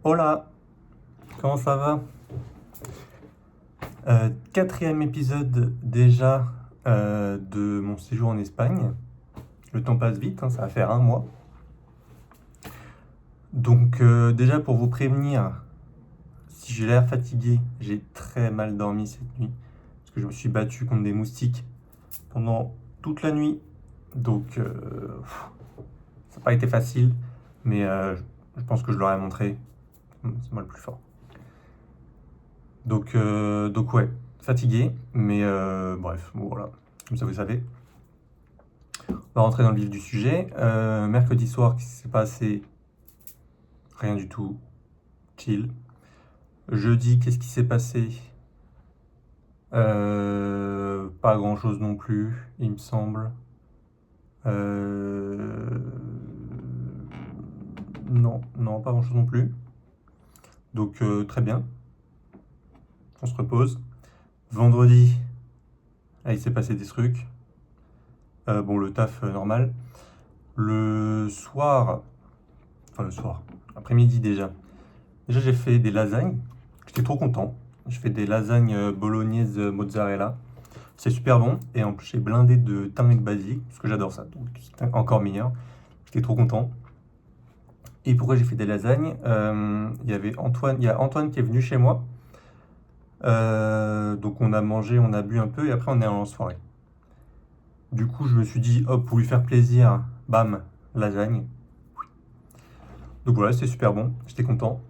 Hola, comment ça va? Quatrième épisode déjà de mon séjour en Espagne. Le temps passe vite, hein, ça va faire un mois. Donc déjà pour vous prévenir, si j'ai l'air fatigué, j'ai très mal dormi cette nuit. Parce que je me suis battu contre des moustiques pendant toute la nuit. Donc ça n'a pas été facile, mais je pense que je leur ai montré. C'est moi le plus fort. Donc ouais, fatigué, mais bref, bon, voilà, comme ça vous savez. On va rentrer dans le vif du sujet. Mercredi soir, qu'est-ce qui s'est passé? Rien du tout, chill. Jeudi, qu'est-ce qui s'est passé? Pas grand-chose non plus, il me semble. Euh, non, non, pas grand-chose non plus. Donc très bien, on se repose. Vendredi, là, il s'est passé des trucs. Bon, le taf normal. Le soir, enfin le soir, après-midi déjà. Déjà, j'ai fait des lasagnes. J'étais trop content. Je fais des lasagnes bolognaise mozzarella. C'est super bon. Et en plus, j'ai blindé de thym et de basilic, parce que j'adore ça. Donc, c'était encore meilleur. J'étais trop content. Et pourquoi j'ai fait des lasagnes? Il y a Antoine qui est venu chez moi. Donc, on a mangé, on a bu un peu, et après, on est allé en soirée. Du coup, je me suis dit, hop, pour lui faire plaisir, bam, lasagne. Donc voilà, c'était super bon. J'étais content.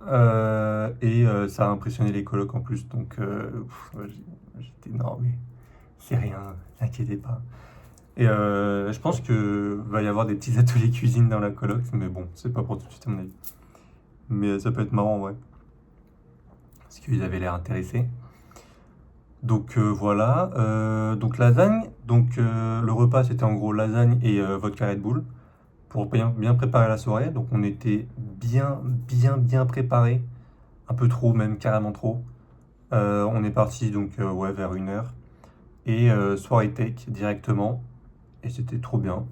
Ça a impressionné les colocs en plus, donc j'étais non mais c'est rien, n'inquiétez pas. Je pense que va y avoir des petits ateliers cuisine dans la coloc, mais bon, c'est pas pour tout de suite à mon avis. Mais ça peut être marrant, ouais, parce qu'ils avaient l'air intéressés. Donc voilà, donc lasagne, donc le repas c'était en gros lasagne et vodka Red Bull pour bien préparer la soirée. Donc on était bien préparés, un peu trop même, carrément trop. On est parti donc ouais, vers 1 heure. Et soirée tech directement. Et c'était trop bien,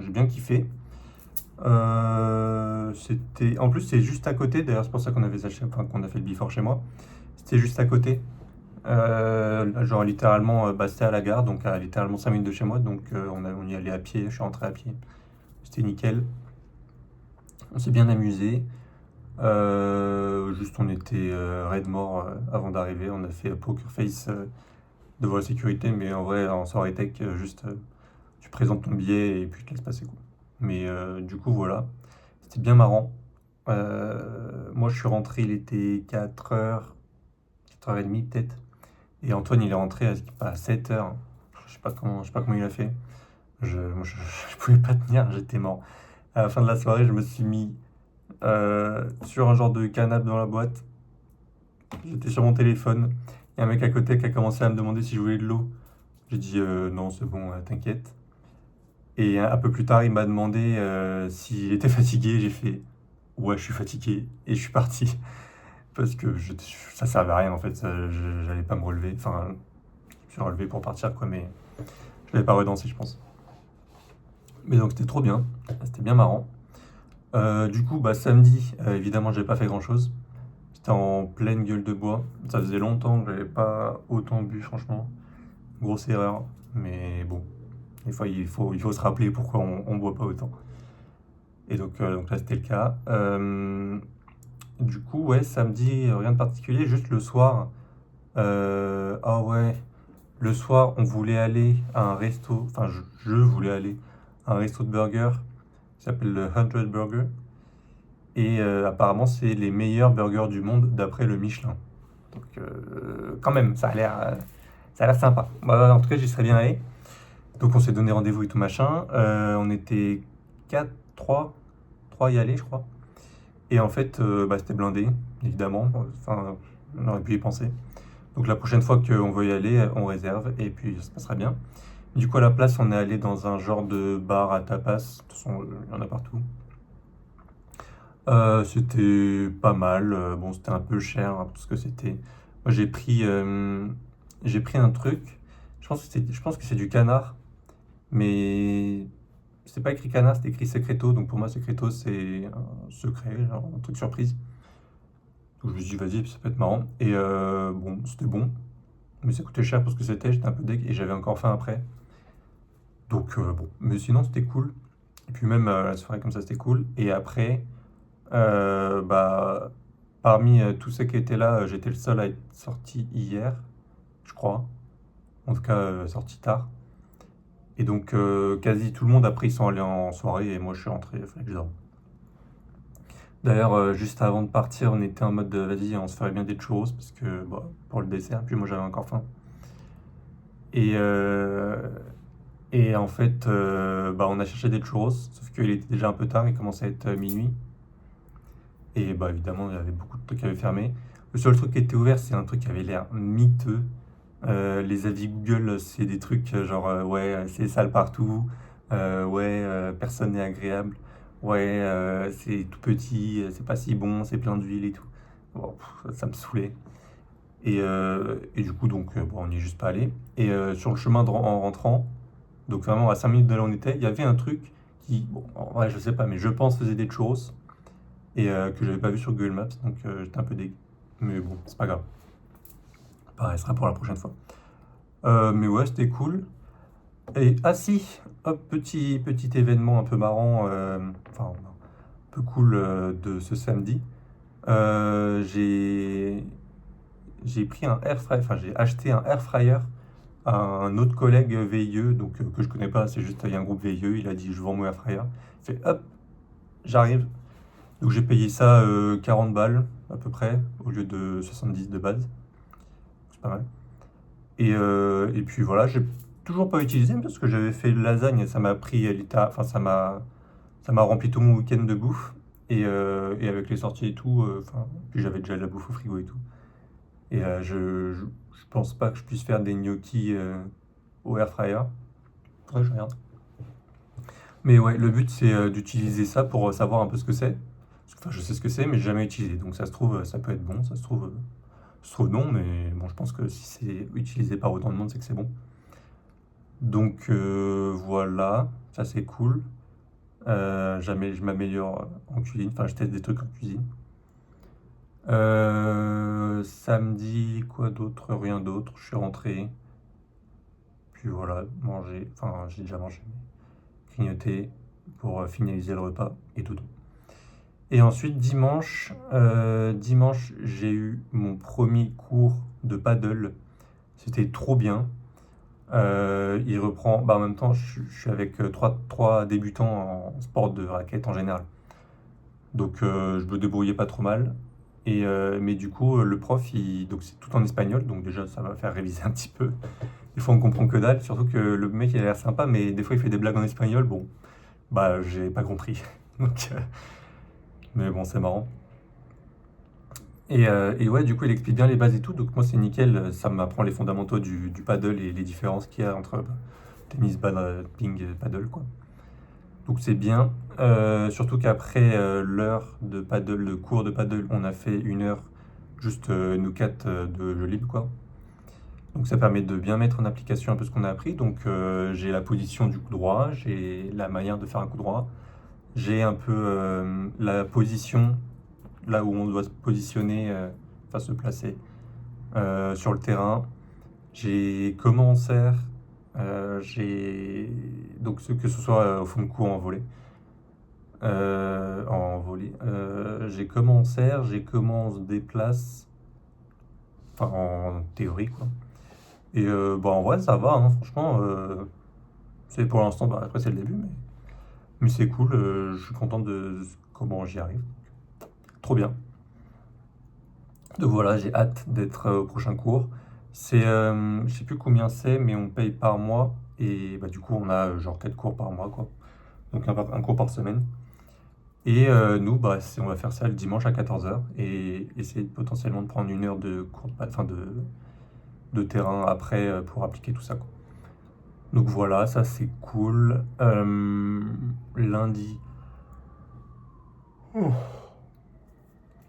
j'ai bien kiffé. En plus, c'est juste à côté, d'ailleurs, c'est pour ça qu'on avait enfin, qu'on a fait le before chez moi. C'était juste à côté. Genre littéralement, bah, c'était à la gare, donc à littéralement 5 minutes de chez moi. Donc on y allait à pied, je suis rentré à pied. C'était nickel. On s'est bien amusé. Juste on était raide mort avant d'arriver. On a fait poker face devant la sécurité, mais en vrai, en soirée tech, juste tu présentes ton billet et puis tu te laisses passer quoi. Mais du coup, voilà, c'était bien marrant. Moi, je suis rentré, il était 4h, 4h30 peut-être. Et Antoine, il est rentré à 7h. Je sais pas comment il a fait. Je pouvais pas tenir, j'étais mort. À la fin de la soirée, je me suis mis sur un genre de canapé dans la boîte. J'étais sur mon téléphone. Il y a un mec à côté qui a commencé à me demander si je voulais de l'eau. J'ai dit non, c'est bon, t'inquiète. Et un peu plus tard, il m'a demandé s'il était fatigué. J'ai fait ouais, je suis fatigué. Et je suis parti. Parce que ça servait à rien en fait. J'allais pas me relever. Enfin, je me suis relevé pour partir quoi, mais je n'avais pas redansé, je pense. Mais donc c'était trop bien. C'était bien marrant. Du coup, bah, samedi, évidemment, j'ai pas fait grand chose. J'étais en pleine gueule de bois. Ça faisait longtemps que j'avais pas autant bu, franchement. Grosse erreur. Mais bon, des fois, il faut se rappeler pourquoi on boit pas autant. Et donc là, c'était le cas. Du coup, ouais, samedi, rien de particulier, juste le soir. Ah ouais, le soir, on voulait aller à un resto, enfin, je voulais aller à un resto de burgers qui s'appelle le 100 Burger. Et apparemment, c'est les meilleurs burgers du monde d'après le Michelin. Donc, quand même, ça a l'air sympa. Bah, en tout cas, j'y serais bien allé. Donc, on s'est donné rendez-vous et tout machin. On était 4, 3 y aller, je crois. Et en fait, bah, c'était blindé, évidemment. Enfin, on aurait pu y penser. Donc la prochaine fois qu'on veut y aller, on réserve et puis ça se passera bien. Du coup, à la place, on est allé dans un genre de bar à tapas. De toute façon, il y en a partout. C'était pas mal. Bon, c'était un peu cher hein, parce que c'était. Moi, j'ai pris un truc. Je pense que c'est du canard, mais c'est pas écrit canard, c'était écrit secreto, donc pour moi secreto c'est un secret, genre un truc surprise. Donc je me suis dit vas-y, ça peut être marrant. Et bon, c'était bon, mais ça coûtait cher pour ce que c'était, j'étais un peu deg et j'avais encore faim après. Donc bon, mais sinon c'était cool. Et puis même la soirée comme ça c'était cool. Et après, bah, parmi tous ceux qui étaient là, j'étais le seul à être sorti hier, je crois. En tout cas, sorti tard. Et donc quasi tout le monde après ils sont allés en soirée et moi je suis rentré, il fallait que je dorme. D'ailleurs, juste avant de partir, on était en mode vas-y, on se ferait bien des churros parce que bah, pour le dessert, puis moi j'avais encore faim. Et, euh, et en fait, bah, on a cherché des churros, sauf qu'il était déjà un peu tard, il commençait à être minuit. Et bah évidemment, il y avait beaucoup de trucs qui avaient fermé. Le seul truc qui était ouvert, c'est un truc qui avait l'air miteux. Les avis Google, c'est des trucs genre ouais, c'est sale partout, ouais, personne n'est agréable, ouais, c'est tout petit, c'est pas si bon, c'est plein d'huile et tout. Bon, ça me saoulait. Et du coup, donc, bon, on n'y est juste pas allé. Et sur le chemin en rentrant, donc vraiment à 5 minutes de là où on était, il y avait un truc qui, bon, en vrai, je sais pas, mais je pense faisait des churros et que j'avais pas vu sur Google Maps, donc j'étais un peu dégoûté. Mais bon, c'est pas grave. Pareil, ce sera pour la prochaine fois. Mais ouais, c'était cool. Et ah si, hop, petit événement un peu marrant, enfin un peu cool de ce samedi. J'ai pris un air fryer, enfin j'ai acheté un air fryer à un autre collègue VIE, donc que je connais pas, c'est juste il y a un groupe VIE, il a dit je vends mon air fryer. Il fait hop, j'arrive. Donc j'ai payé ça 40 balles à peu près, au lieu de 70 de base. C'est pas mal. Et puis voilà, j'ai toujours pas utilisé parce que j'avais fait lasagne et ça m'a pris enfin ça m'a rempli tout mon week-end de bouffe. Et avec les sorties et tout, enfin, puis j'avais déjà de la bouffe au frigo et tout. Et je pense pas que je puisse faire des gnocchis au air fryer. Faudrait que je regarde. Mais ouais, le but c'est d'utiliser ça pour savoir un peu ce que c'est. Enfin, je sais ce que c'est, mais j'ai jamais utilisé. Donc ça se trouve, ça peut être bon, ça se trouve non, mais bon, je pense que si c'est utilisé par autant de monde, c'est que c'est bon. Donc voilà, ça c'est cool. Jamais je m'améliore en cuisine, enfin je teste des trucs en cuisine. Samedi, quoi d'autre? Rien d'autre. Je suis rentré, puis voilà, manger. Enfin, j'ai déjà mangé, grignoter pour finaliser le repas et tout. Et ensuite, dimanche, j'ai eu mon premier cours de paddle. C'était trop bien. Il reprend, bah en même temps, je suis avec trois débutants en sport de raquette en général. Donc je me débrouillais pas trop mal. Mais du coup, le prof, donc c'est tout en espagnol, donc déjà ça va faire réviser un petit peu. Des fois on comprend que dalle, surtout que le mec il a l'air sympa, mais des fois il fait des blagues en espagnol, bon, bah j'ai pas compris. Donc, mais bon, c'est marrant. Et ouais, du coup il explique bien les bases et tout, donc moi c'est nickel, ça m'apprend les fondamentaux du paddle et les différences qu'il y a entre tennis, ping, paddle quoi. Donc c'est bien. Surtout qu'après l'heure de paddle, le cours de paddle, on a fait une heure juste nous quatre de jeu libre quoi. Donc ça permet de bien mettre en application un peu ce qu'on a appris. Donc j'ai la position du coup droit, j'ai la manière de faire un coup droit, j'ai un peu la position là où on doit se positionner, enfin se placer sur le terrain. J'ai comment on sert, j'ai donc que ce soit au fond de cours en volée. En volée. J'ai comment on sert, j'ai comment on se déplace, enfin en théorie quoi. Et bah en vrai ça va, hein, franchement, c'est pour l'instant, bah, après c'est le début, mais c'est cool, je suis content de comment j'y arrive. Trop bien. Donc voilà, j'ai hâte d'être au prochain cours. C'est, je sais plus combien c'est, mais on paye par mois, et bah du coup on a genre 4 cours par mois quoi. Donc un cours par semaine. Et nous, bah, on va faire ça le dimanche à 14h et essayer potentiellement de prendre une heure de cours enfin de terrain après pour appliquer tout ça, quoi. Donc voilà, ça c'est cool. Lundi. Oh.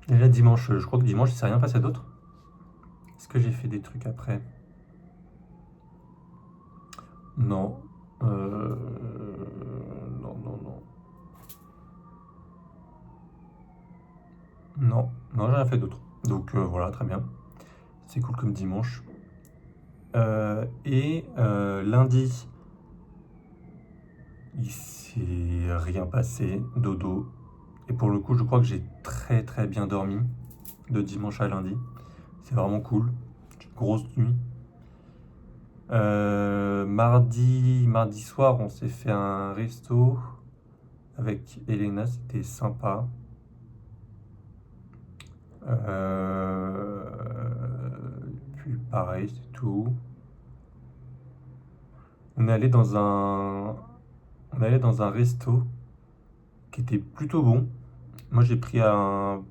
Déjà dimanche, je crois que dimanche, il s'est rien passé d'autre. Est-ce que j'ai fait des trucs après? Non. Euh, non, Non, non, j'ai rien fait d'autre. Donc voilà, très bien. C'est cool comme dimanche. Lundi, il s'est rien passé, dodo. Et pour le coup, je crois que j'ai très très bien dormi de dimanche à lundi. C'est vraiment cool. Une grosse nuit. Mardi soir, on s'est fait un resto avec Elena, c'était sympa. Euh, Puis pareil, c'est tout. On est allé dans un, on est allé dans un resto qui était plutôt bon. Moi, j'ai pris un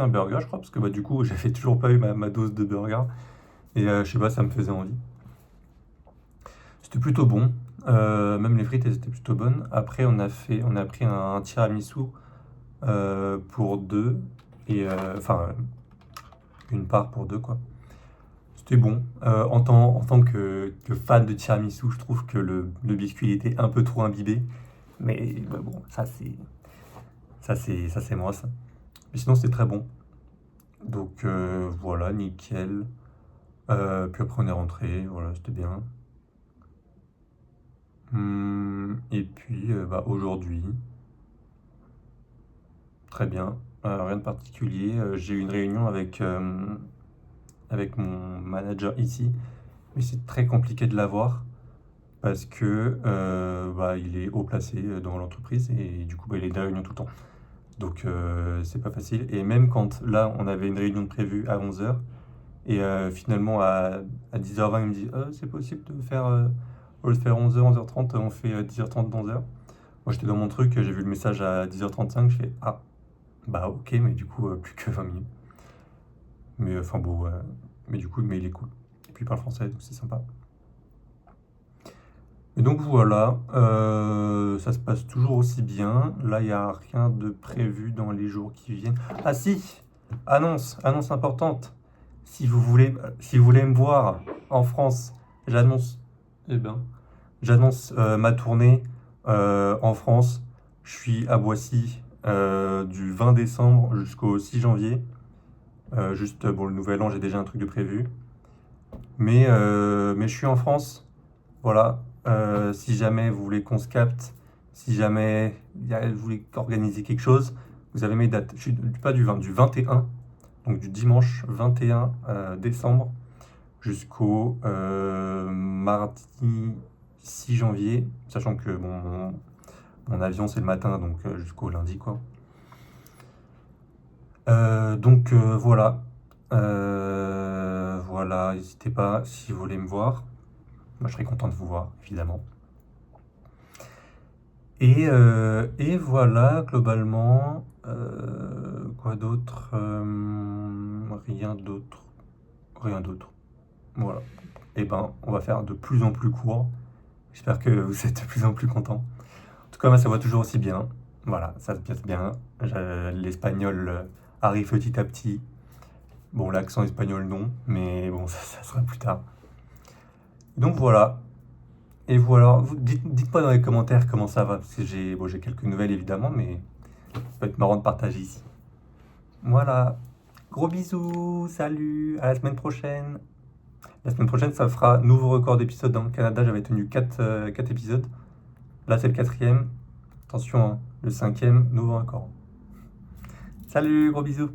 burger, je crois, parce que bah, du coup, j'avais toujours pas eu ma dose de burger. Et je sais pas, ça me faisait envie. C'était plutôt bon. Même les frites, elles étaient plutôt bonnes. Après, on a pris un tiramisu pour deux. Enfin, une part pour deux, quoi. C'était bon. En tant que fan de tiramisu, je trouve que le biscuit était un peu trop imbibé. Mais bah, bon, ça c'est moi, ça. Mais sinon, c'était très bon. Donc voilà, nickel. Puis après, on est rentré. Voilà, c'était bien. Et puis, bah, aujourd'hui, très bien. Rien de particulier. J'ai eu une réunion avec mon manager ici, mais c'est très compliqué de l'avoir parce que bah, il est haut placé dans l'entreprise et du coup, bah, il est des réunions tout le temps. Donc, c'est pas facile. Et même quand là, on avait une réunion de prévue à 11h, et finalement, à 10h20, il me dit c'est possible de faire, au lieu de faire 11h, 11h30, on fait 10h30, 11h. Moi, j'étais dans mon truc, j'ai vu le message à 10h35, je fais ah, bah ok, mais du coup, plus que 20 minutes. Mais enfin bon, mais du coup, mais il est cool. Et puis il parle français, donc c'est sympa. Et donc voilà, ça se passe toujours aussi bien. Là, il n'y a rien de prévu dans les jours qui viennent. Ah si, annonce importante. Si vous voulez me voir en France, j'annonce, eh ben, j'annonce ma tournée en France. Je suis à Boissy du 20 décembre jusqu'au 6 janvier. Juste pour le nouvel an, j'ai déjà un truc de prévu. Mais je suis en France. Voilà. Si jamais vous voulez qu'on se capte, si jamais vous voulez organiser quelque chose, vous avez mes dates. Je suis pas du 20, du 21, donc du dimanche 21 décembre jusqu'au mardi 6 janvier, sachant que bon, mon avion c'est le matin, donc jusqu'au lundi quoi. Donc voilà. Voilà, n'hésitez pas si vous voulez me voir. Moi je serais content de vous voir, évidemment. Et voilà, globalement, quoi d'autre? Rien d'autre. Rien d'autre. Voilà. Et ben, on va faire de plus en plus court. J'espère que vous êtes de plus en plus contents. En tout cas, moi, ça va toujours aussi bien. Voilà, ça se passe bien. L'espagnol arrive petit à petit. Bon, l'accent espagnol, non, mais bon, ça sera plus tard. Donc voilà. Et voilà, dites-moi dans les commentaires comment ça va, parce que j'ai quelques nouvelles évidemment, mais ça peut être marrant de partager ici. Voilà, gros bisous, salut, à la semaine prochaine. La semaine prochaine, ça fera nouveau record d'épisodes dans le Canada, j'avais tenu 4 épisodes. Là, c'est le quatrième. Attention, hein, le cinquième, nouveau record. Salut, gros bisous.